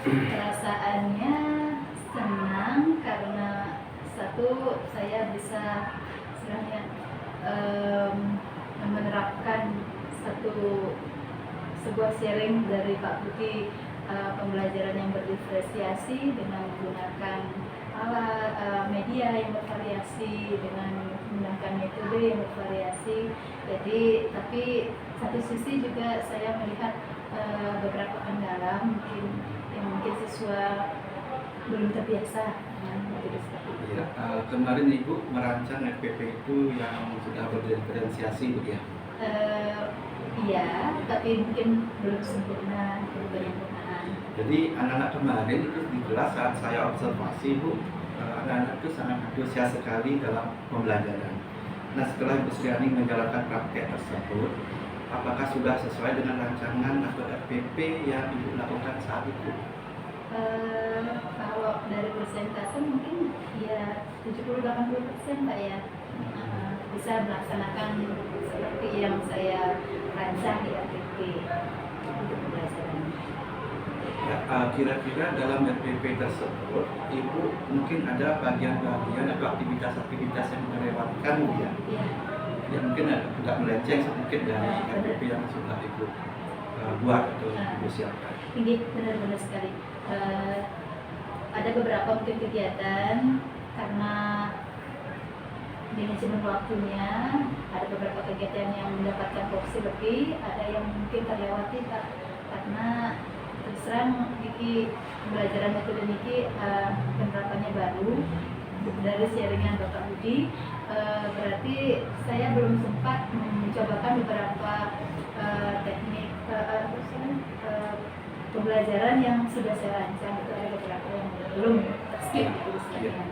Perasaannya senang karena satu saya bisa istilahnya menerapkan sebuah sharing dari Pak Budi, pembelajaran yang berdiferensiasi dengan menggunakan media yang bervariasi, dengan menggunakan metode yang bervariasi. Jadi tapi satu sisi juga saya melihat beberapa kendala mungkin siswa belum terbiasa dengan metode seperti itu. Ya, kemarin Ibu merancang FPP itu yang sudah berdiferensiasi, Bu ya? Iya, tapi mungkin belum sempurna, belum penyempurnaan. Jadi anak-anak kemarin itu di kelas saat saya observasi, Bu, anak-anak itu sangat antusias sekali dalam pembelajaran. Nah, setelah Ibu Sriani menjalankan praktek tersebut, apakah sudah sesuai dengan rancangan atau FPP yang Ibu lakukan saat itu? Kalau dari persentase mungkin ya 70-80% Pak ya, bisa melaksanakan seperti yang saya rancang di FPP untuk pembelajaran. Ya, kira-kira dalam FPP tersebut, Ibu mungkin ada bagian-bagian atau aktivitas-aktivitas yang melewatkan, Bu ya? Ya, Ya mungkin agak melenceng sedikit dari FPP yang sudah Ibu buat atau Ibu siapkan. ini benar-benar sekali. Ada beberapa mungkin kegiatan karena manajemen waktunya, ada beberapa kegiatan yang mendapatkan porsi lebih, ada yang mungkin terlewati Pak, karena terus terang Niki pembelajaran metode Niki penerapannya baru dari sharingan Bapak Budi, berarti saya belum sempat mencobakan beberapa teknik pembelajaran yang sudah saya rancang. Itu ada beberapa yang belum skip itu istilahnya.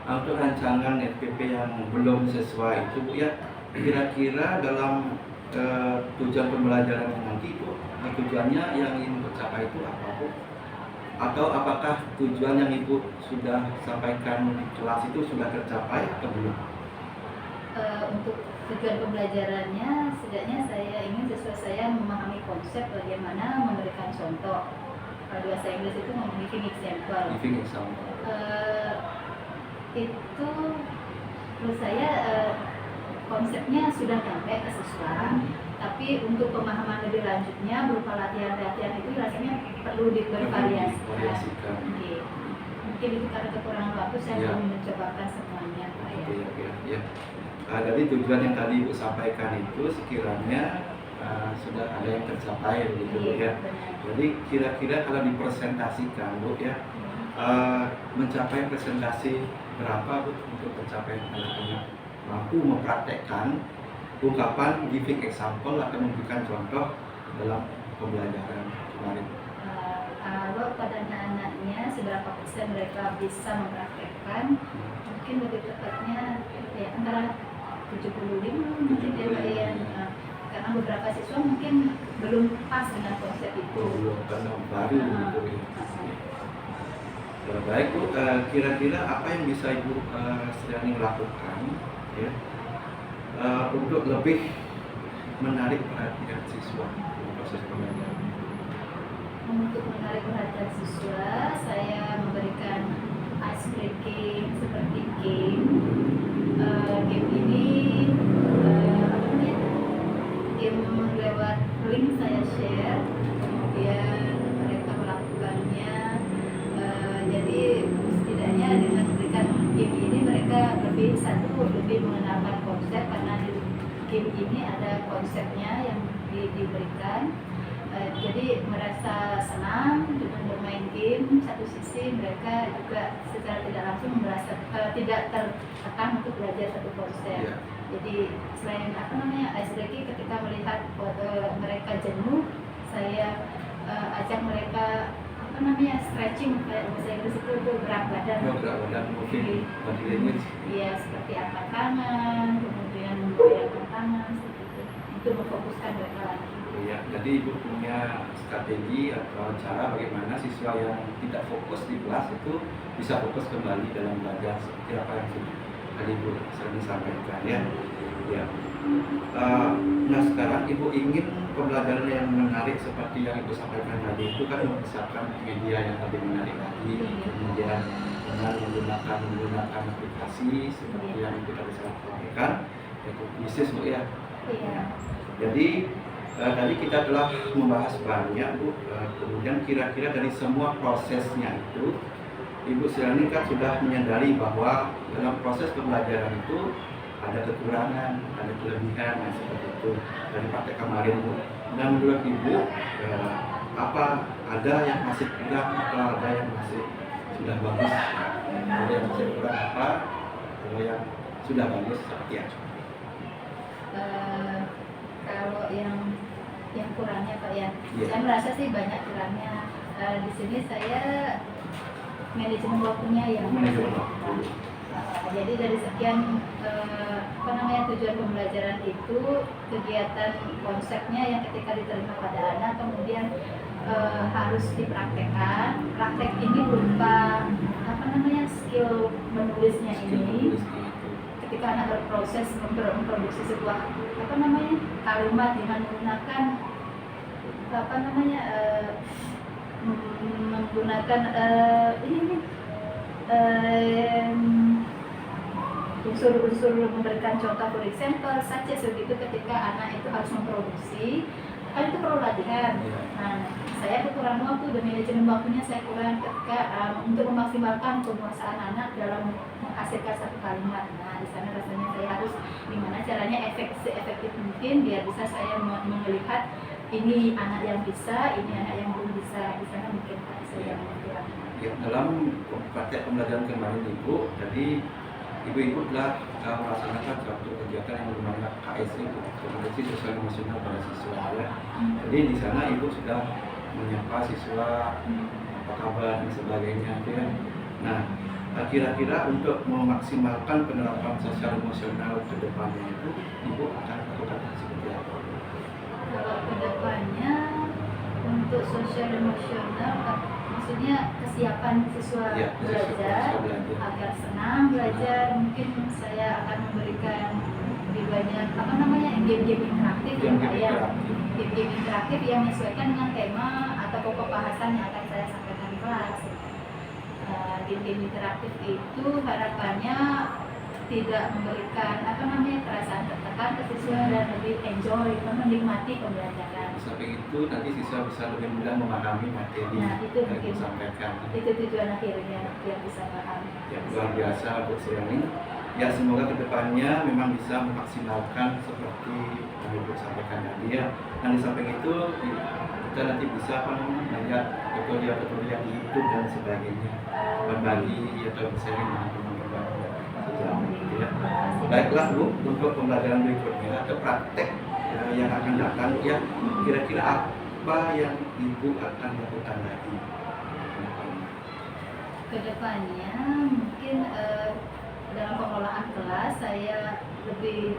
Untuk rancangan FPP yang belum sesuai itu, Bu ya, kira-kira dalam tujuan pembelajaran nanti itu, tujuannya yang ingin tercapai itu apa, Bu? Atau apakah tujuan yang Ibu sudah sampaikan di kelas itu sudah tercapai atau belum? Untuk tujuan pembelajarannya, setidaknya saya ingin siswa saya memahami konsep bagaimana memberikan contoh. Kalau bahasa Inggris itu ngomong giving example. Giving example. Itu menurut saya konsepnya sudah sampai ke siswa, tapi untuk pemahaman lebih lanjutnya berupa latihan-latihan itu rasanya perlu Variasikan. divariasikan. Oke. Mungkin itu karena kekurangan waktu saya Ya. belum mencobakan semuanya Pak ya. Ya. Jadi tujuan yang tadi Ibu sampaikan itu sekiranya sudah ada yang tercapai begitu, Bu ya. Benar. Jadi kira-kira kalau dipresentasikan, Bu ya, mencapai presentasi berapa, Bu, untuk mencapai anak-anak mampu mempraktekkan ungkapan giving example atau memberikan contoh dalam pembelajaran kemarin? Kalau pada anak-anaknya seberapa persen mereka bisa mempraktekkan, mungkin lebih tepatnya ya antara 75 mungkin ya Pak ya. Karena beberapa siswa mungkin belum pas dengan konsep itu. Belum, karena baru gitu ya. Baik, Bu, kira-kira apa yang bisa Ibu Sriani lakukan ya, untuk lebih menarik perhatian siswa dalam proses pembelajaran? Untuk menarik perhatian siswa, saya memberikan ice breaking seperti game. Game ini game lewat link saya share, kemudian mereka melakukannya. Jadi setidaknya dengan memberikan game ini mereka lebih mengenalkan konsep, karena di game ini ada konsepnya yang diberikan. Jadi merasa senang dengan bermain game. Satu sisi mereka juga secara tidak langsung merasa tidak tertekan untuk belajar satu konsep. Ya. Jadi selain ice breaking, ketika melihat mereka jenuh, saya ajak mereka stretching, kayak bahasa Inggris itu gerak badan. Gerak badan, moving body language. Iya, seperti angkat tangan, kemudian menggoyangkan tangan, seperti itu. Itu memfokuskan mereka lagi. Ya, jadi Ibu punya strategi atau cara bagaimana siswa yang tidak fokus di kelas itu bisa fokus kembali dalam belajar seperti apa yang sudah tadi Ibu sering sampaikan ya. Ya. Nah sekarang Ibu ingin pembelajaran yang menarik seperti yang Ibu sampaikan tadi itu kan memisahkan media yang lebih menarik lagi, kemudian dengan menggunakan aplikasi seperti yang kita bisa sampaikan, yaitu bisnis Bu ya. Iya. Jadi tadi kita telah membahas banyak Bu, kemudian kira-kira dari semua prosesnya itu Ibu Silani kan sudah menyadari bahwa dalam proses pembelajaran itu ada kekurangan, ada kelebihan, dan seperti itu dari praktek kemarin Bu. Dan menurut Ibu, apa ada yang masih kurang, atau ada yang masih sudah bagus? Ada yang masih kurang apa? Kalau yang sudah bagus seperti apa? Kalau yang kurangnya Pak ya, Iya. saya merasa sih banyak kurangnya. Di sini saya manajemen waktunya yang Manajemen masih kurang. Jadi dari sekian tujuan pembelajaran itu, kegiatan konsepnya yang ketika diterima pada anak kemudian harus dipraktekkan. Praktek ini berupa skill menulisnya ini. Ketika anak berproses memproduksi sebuah kalimat dengan menggunakan unsur-unsur memberikan contoh, for example saja begitu. Ketika anak itu harus memproduksi, kan itu perlu latihan. Nah, saya kekurangan waktu dan manajemen waktunya saya kurang ketika untuk memaksimalkan penguasaan anak dalam menghasilkan satu kalimat. Nah, di sana rasanya saya harus gimana caranya efektif mungkin biar bisa saya melihat ini anak yang bisa, ini anak yang belum bisa. Di sana mungkin saya kurang. Ya, dalam praktek pembelajaran kemarin Ibu, jadi Ibu-ibu telah melaksanakan suatu kegiatan yang bernama KSI, Kompetensi Sosial Emosional pada Siswa ya. Jadi di sana Ibu sudah menyapa siswa, apa kabar dan sebagainya ya. Nah, kira-kira untuk memaksimalkan penerapan sosial emosional ke depannya itu Ibu akan lakukan seperti apa? Kalau kedepannya untuk sosial emosional, maksudnya kesiapan siswa Ya, belajar siswa belajar. agar senang belajar, mungkin saya akan memberikan lebih banyak game-game interaktif ya Pak ya. Game-game interaktif yang menyesuaikan dengan tema atau pokok bahasan yang akan saya sampaikan di kelas. Game-game interaktif itu harapannya tidak memberikan perasaan tertekan ke siswa dan lebih enjoy, menikmati pembelajaran. Di samping itu nanti siswa bisa lebih mudah memahami materi Nah, itu yang mungkin disampaikan. itu tujuan akhirnya biar bisa paham. Ya, luar biasa Bu Silani. Ya, semoga kedepannya memang bisa memaksimalkan seperti yang Ibu sampaikan tadi ya. Dan di samping itu kita nanti bisa melihat tutorial-tutorial di YouTube dan sebagainya, berbagi atau bersharing dengan teman-teman sejauh itu ya. Baiklah Bu, untuk pembelajaran berikutnya atau praktek yang akan datang ya, kira-kira apa yang Ibu akan lakukan lagi? Kedepannya mungkin dalam pengelolaan kelas saya lebih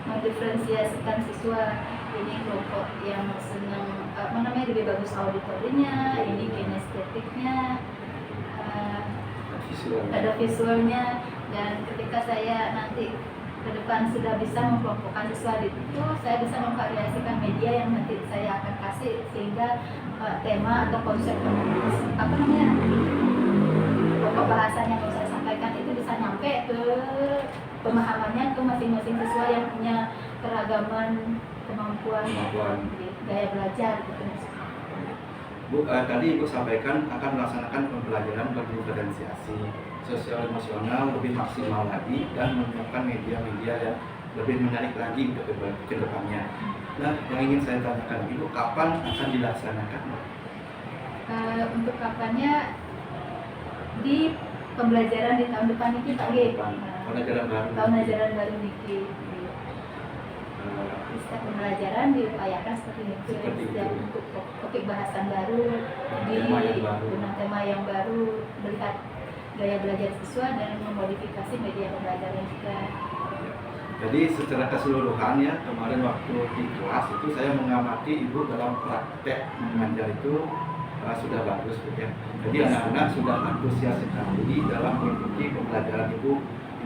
mendiferensiasikan siswa. Ini kelompok yang senang lebih bagus auditorinya, ini kinestetiknya, ada visualnya. Dan ketika saya nanti ke depan sudah bisa mengkelompokkan siswa itu, saya bisa memvariasikan media yang nanti saya akan kasih sehingga tema atau konsep pokok bahasan yang saya sampaikan itu bisa nyampe ke pemahamannya ke masing-masing siswa yang punya keragaman kemampuan gaya belajar gitu. Bu, tadi Ibu sampaikan akan melaksanakan pembelajaran berdiferensiasi sosial emosional lebih maksimal lagi dan menyiapkan media-media yang lebih menarik lagi untuk ke depannya. Nah, yang ingin saya tanyakan Ibu, kapan akan dilaksanakan? Untuk kapannya di pembelajaran di tahun depan ini Pak G. Tahun ajaran baru. Tahun ajaran baru Niki. Setiap pembelajaran diupayakan seperti itu. Setiap untuk topik bahasan baru, dengan tema yang baru, melihat gaya belajar siswa dan memodifikasi media pembelajaran juga. Jadi secara keseluruhan ya, kemarin waktu di kelas itu saya mengamati Ibu dalam praktek mengajar itu sudah bagus ya. Jadi anak-anak sudah antusias sekali dalam mengikuti pembelajaran Ibu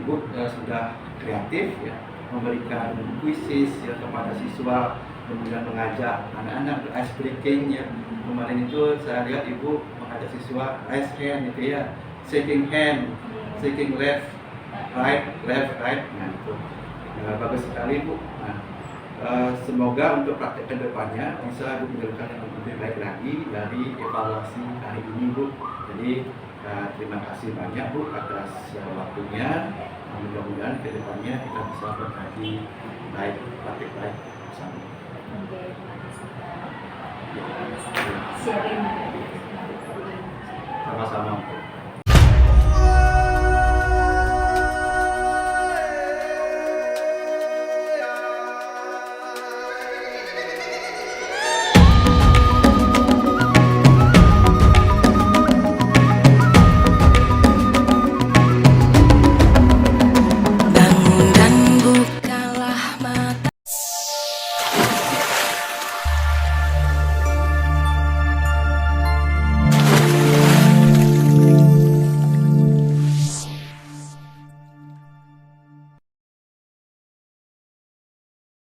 Ibu sudah kreatif ya, memberikan kuisis ya kepada siswa, kemudian mengajak anak-anak ice breaking ya. Kemarin itu saya lihat Ibu mengajak siswa ice hand gitu ya, shaking hand, shaking left, right. Nah itu bagus sekali Bu. Nah, semoga untuk praktek kedepannya bisa Bu menjalankan yang lebih baik lagi dari evaluasi hari ini Bu. Jadi terima kasih banyak Bu atas waktunya. Mudah-mudahan kedepannya kita bisa berbagi baik, praktek baik bersama. Oke, terima kasih Pak. Sharing. Sama-sama.